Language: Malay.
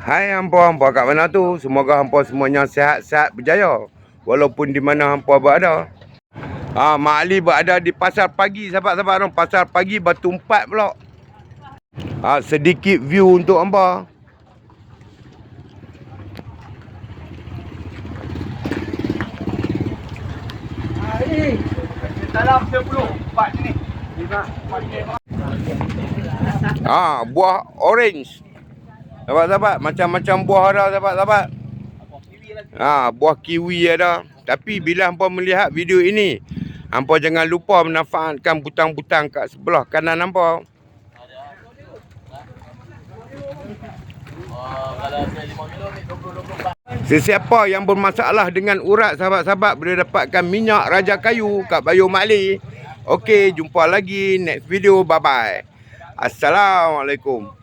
Hai hampa kat mana tu? Semoga hampa semuanya sihat-sihat berjaya. Walaupun di mana hampa berada. Mak Ali berada di pasar pagi, sahabat-sahabat dong. Pasar pagi Batu Empat pula. Sedikit view untuk hampa. Ini dalam 10 ni. Buah orange. Sahabat-sahabat, macam-macam buah ada sahabat-sahabat. Buah kiwi ada. Tapi bila hampa melihat video ini, hampa jangan lupa memanfaatkan butang-butang kat sebelah kanan hampa. Sesiapa yang bermasalah dengan urat sahabat-sahabat boleh dapatkan minyak Raja Kayu kat Bayou Mak Ali. Okey, jumpa lagi next video. Bye-bye. Assalamualaikum.